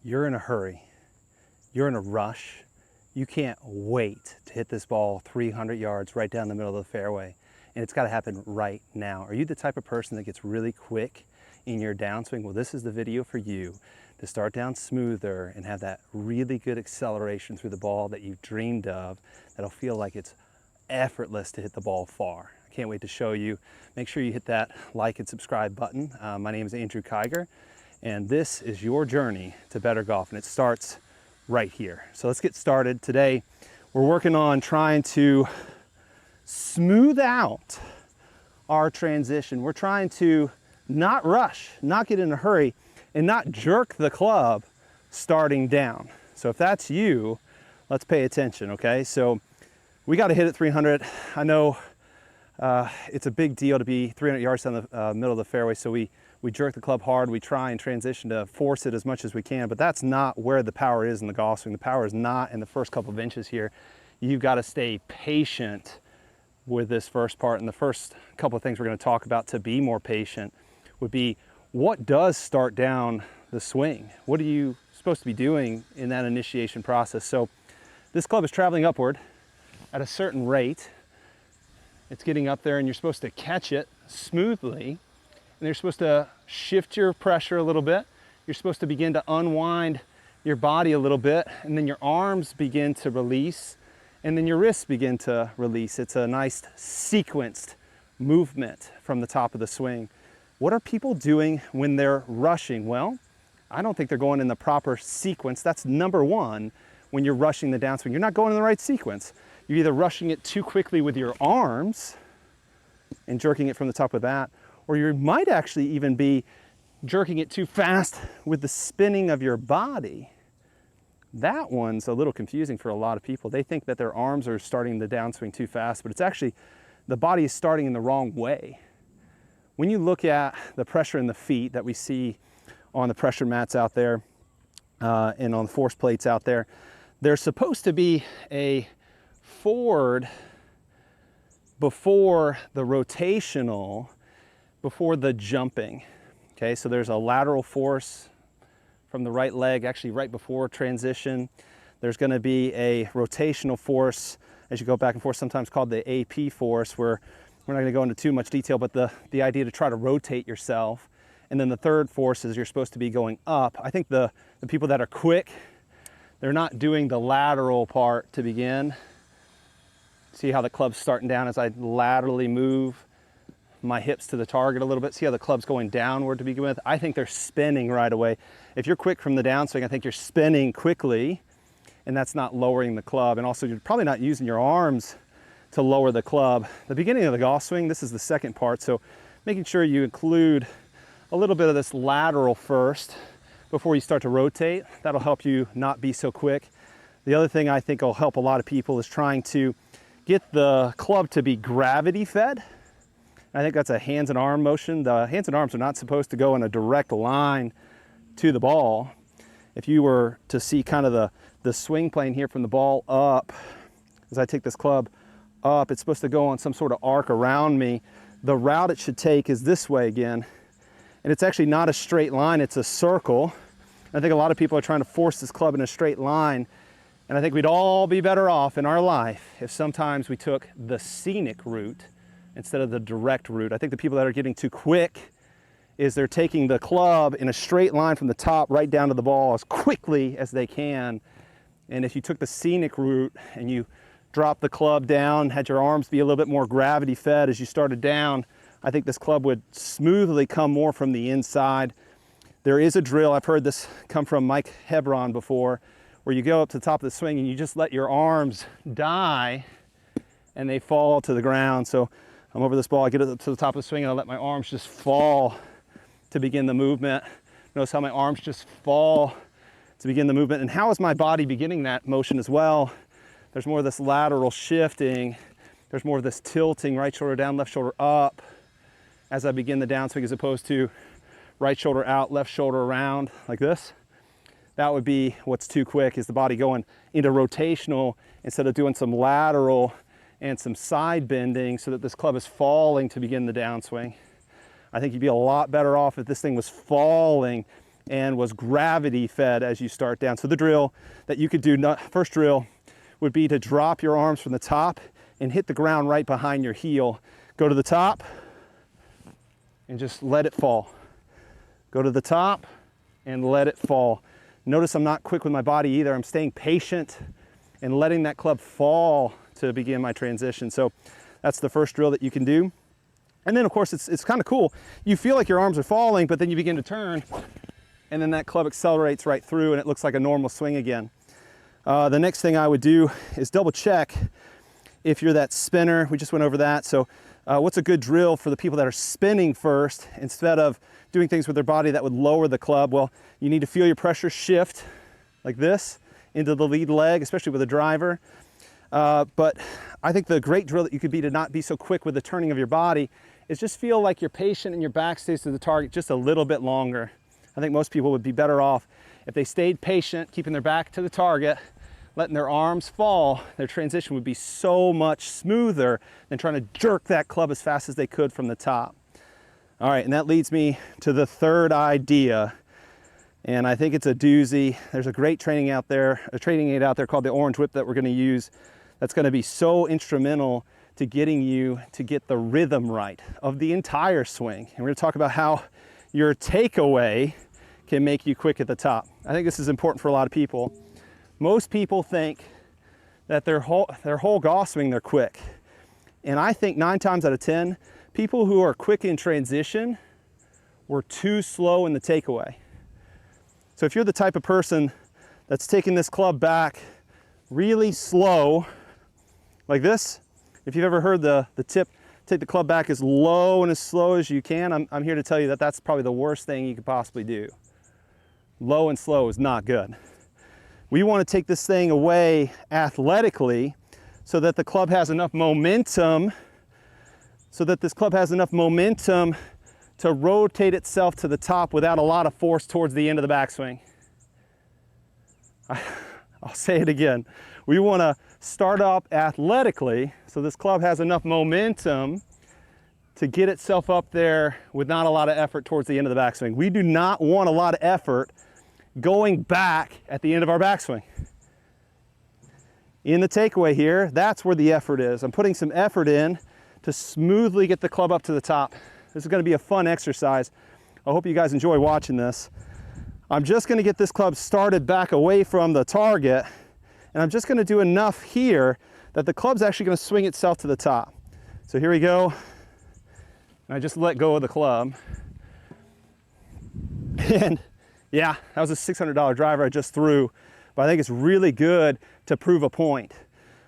you're in a hurry, you're in a rush, you can't wait to hit this ball 300 yards right down the middle of the fairway, and it's got to happen right now. Are you the type of person that gets really quick in your downswing? Well, this is the video for you to start down smoother and have that really good acceleration through the ball that you've dreamed of, that'll feel like it's effortless to hit the ball far. I can't wait to show you. Make sure you hit that like and subscribe button. My name is Andrew Kiger, and this is your journey to better golf, and it starts right here. So let's get started. Today, we're working on trying to smooth out our transition. We're trying to not rush, not get in a hurry, and not jerk the club starting down. So if that's you, let's pay attention, okay? So we got to hit it 300. I know it's a big deal to be 300 yards down the middle of the fairway, so we jerk the club hard. We try and transition to force it as much as we can, but that's not where the power is in the golf swing. The power is not in the first couple of inches here. You've got to stay patient with this first part, and the first couple of things we're going to talk about to be more patient would be, what does start down the swing? What are you supposed to be doing in that initiation process? So this club is traveling upward at a certain rate. It's getting up there and you're supposed to catch it smoothly, and you're supposed to shift your pressure a little bit. You're supposed to begin to unwind your body a little bit, and then your arms begin to release, and then your wrists begin to release. It's a nice sequenced movement from the top of the swing. What are people doing when they're rushing? Well, I don't think they're going in the proper sequence. That's number one. When you're rushing the downswing, you're not going in the right sequence. You're either rushing it too quickly with your arms and jerking it from the top of that, or you might actually even be jerking it too fast with the spinning of your body. That one's a little confusing for a lot of people. They think that their arms are starting the downswing too fast, but it's actually the body is starting in the wrong way. When you look at the pressure in the feet that we see on the pressure mats out there and on the force plates out there, there's supposed to be a forward before the rotational, before the jumping. Okay, so there's a lateral force from the right leg, actually right before transition. There's going to be a rotational force as you go back and forth, sometimes called the AP force, where we're not going to go into too much detail, but the idea to try to rotate yourself. And then the third force is you're supposed to be going up. I think the people that are quick, they're not doing the lateral part to begin. See how the club's starting down as I laterally move my hips to the target a little bit. See how the club's going downward to begin with? I think they're spinning right away. If you're quick from the downswing, I think you're spinning quickly, and that's not lowering the club. And also, you're probably not using your arms to lower the club. The beginning of the golf swing, this is the second part, so making sure you include a little bit of this lateral first before you start to rotate. That'll help you not be so quick. The other thing I think will help a lot of people is trying to get the club to be gravity fed. I think that's a hands and arm motion. The hands and arms are not supposed to go in a direct line to the ball. If you were to see kind of the swing plane here from the ball up, as I take this club up, it's supposed to go on some sort of arc around me. The route it should take is this way again. And it's actually not a straight line, it's a circle. I think a lot of people are trying to force this club in a straight line. And I think we'd all be better off in our life if sometimes we took the scenic route instead of the direct route. I think the people that are getting too quick is they're taking the club in a straight line from the top right down to the ball as quickly as they can. And if you took the scenic route and you dropped the club down, had your arms be a little bit more gravity fed as you started down, I think this club would smoothly come more from the inside. There is a drill, I've heard this come from Mike Hebron before, where you go up to the top of the swing and you just let your arms die and they fall to the ground. So I'm over this ball, I get it to the top of the swing and I let my arms just fall to begin the movement. Notice how my arms just fall to begin the movement. And how is my body beginning that motion as well? There's more of this lateral shifting. There's more of this tilting, right shoulder down, left shoulder up as I begin the downswing, as opposed to right shoulder out, left shoulder around like this. That would be what's too quick, is the body going into rotational instead of doing some lateral and some side bending so that this club is falling to begin the downswing. I think you'd be a lot better off if this thing was falling and was gravity fed as you start down. So the drill that you could do, first drill, would be to drop your arms from the top and hit the ground right behind your heel. Go to the top and just let it fall. Go to the top and let it fall. Notice I'm not quick with my body either. I'm staying patient and letting that club fall to begin my transition. So that's the first drill that you can do. And then of course it's kind of cool. You feel like your arms are falling, but then you begin to turn and then that club accelerates right through and it looks like a normal swing again. The next thing I would do is double check if you're that spinner. We just went over that. So what's a good drill for the people that are spinning first instead of doing things with their body that would lower the club? Well, you need to feel your pressure shift like this into the lead leg, especially with a driver. But I think the great drill that you could be to not be so quick with the turning of your body is just feel like you're patient and your back stays to the target just a little bit longer. I think most people would be better off if they stayed patient, keeping their back to the target, letting their arms fall. Their transition would be so much smoother than trying to jerk that club as fast as they could from the top. All right, and that leads me to the third idea. And I think it's a doozy. There's a great training out there, a training aid out there called the Orange Whip that we're gonna use that's gonna be so instrumental to getting you to get the rhythm right of the entire swing. And we're gonna talk about how your takeaway can make you quick at the top. I think this is important for a lot of people. Most people think that their whole golf swing, they're quick. And I think 9 times out of 10, people who are quick in transition were too slow in the takeaway. So if you're the type of person that's taking this club back really slow, like this, if you've ever heard the tip, take the club back as low and as slow as you can, I'm here to tell you that that's probably the worst thing you could possibly do. Low and slow is not good. We want to take this thing away athletically so that the club has enough momentum, to rotate itself to the top without a lot of force towards the end of the backswing. I'll say it again. We want to start up athletically so this club has enough momentum to get itself up there with not a lot of effort towards the end of the backswing. We do not want a lot of effort going back at the end of our backswing. In the takeaway here, that's where the effort is. I'm putting some effort in to smoothly get the club up to the top. This is going to be a fun exercise. I hope you guys enjoy watching this. I'm just going to get this club started back away from the target, and I'm just going to do enough here that the club's actually going to swing itself to the top. So here we go. And I just let go of the club. And yeah, that was a $600 driver I just threw, but I think it's really good to prove a point.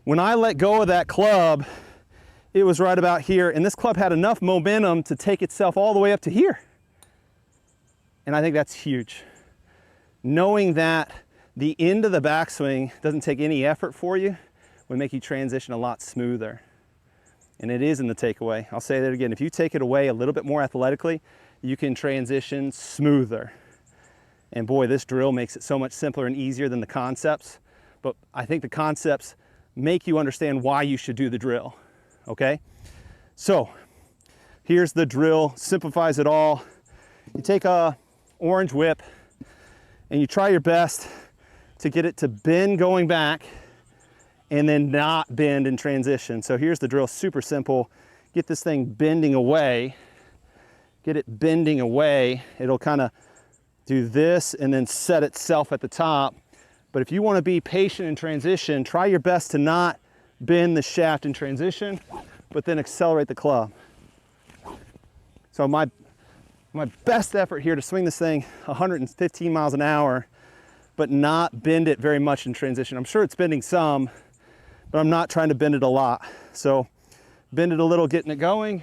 When I let go of that club, it was right about here, and this club had enough momentum to take itself all the way up to here. And I think that's huge. Knowing that the end of the backswing doesn't take any effort for you would make you transition a lot smoother. And it is in the takeaway. I'll say that again. If you take it away a little bit more athletically, you can transition smoother. And boy, this drill makes it so much simpler and easier than the concepts. But I think the concepts make you understand why you should do the drill. Okay? So here's the drill, simplifies it all. You take a Orange Whip and you try your best to get it to bend going back and then not bend in transition. So here's the drill, super simple. Get this thing bending away. Get it bending away. It'll kind of do this and then set itself at the top. But if you want to be patient in transition, try your best to not bend the shaft in transition, but then accelerate the club. So my best effort here to swing this thing 115 miles an hour, but not bend it very much in transition. I'm sure it's bending some, but I'm not trying to bend it a lot. So bend it a little, getting it going,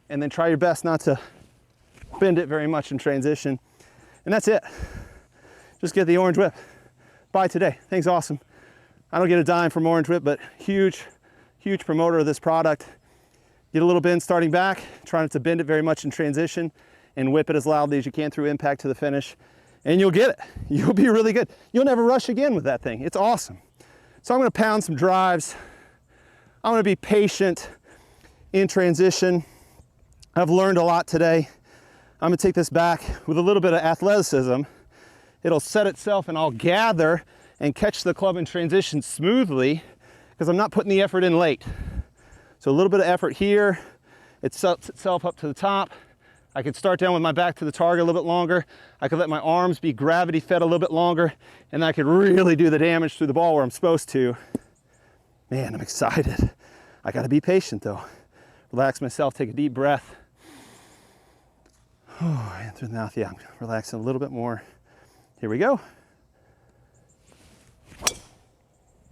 and then try your best not to bend it very much in transition. And that's it. Just get the Orange Whip. Buy today. Thing's awesome. I don't get a dime from Orange Whip, but huge promoter of this product. Get a little bend starting back, try not to bend it very much in transition, and whip it as loudly as you can through impact to the finish, and you'll get it. You'll be really good. You'll never rush again with that thing. It's awesome. So I'm gonna pound some drives. I'm gonna be patient in transition. I've learned a lot today. I'm gonna take this back with a little bit of athleticism. It'll set itself and I'll gather and catch the club in transition smoothly because I'm not putting the effort in late. So a little bit of effort here. It sets itself up to the top. I could start down with my back to the target a little bit longer. I could let my arms be gravity fed a little bit longer, and I could really do the damage through the ball where I'm supposed to. Man, I'm excited. I gotta be patient though. Relax myself, take a deep breath. And through the mouth, yeah, I'm relaxing a little bit more. Here we go.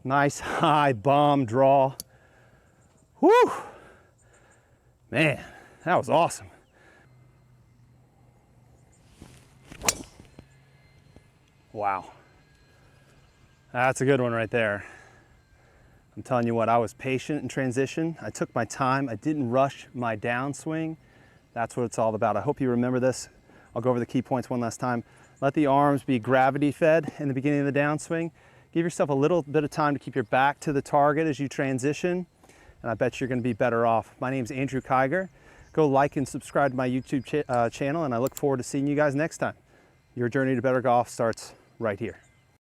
Nice high bomb draw. Whew. Man, that was awesome. Wow. That's a good one right there. I'm telling you what, I was patient in transition. I took my time. I didn't rush my downswing. That's what it's all about. I hope you remember this. I'll go over the key points one last time. Let the arms be gravity fed in the beginning of the downswing. Give yourself a little bit of time to keep your back to the target as you transition, and I bet you're gonna be better off. My name's Andrew Kiger. Go like and subscribe to my YouTube channel, and I look forward to seeing you guys next time. Your journey to better golf starts right here.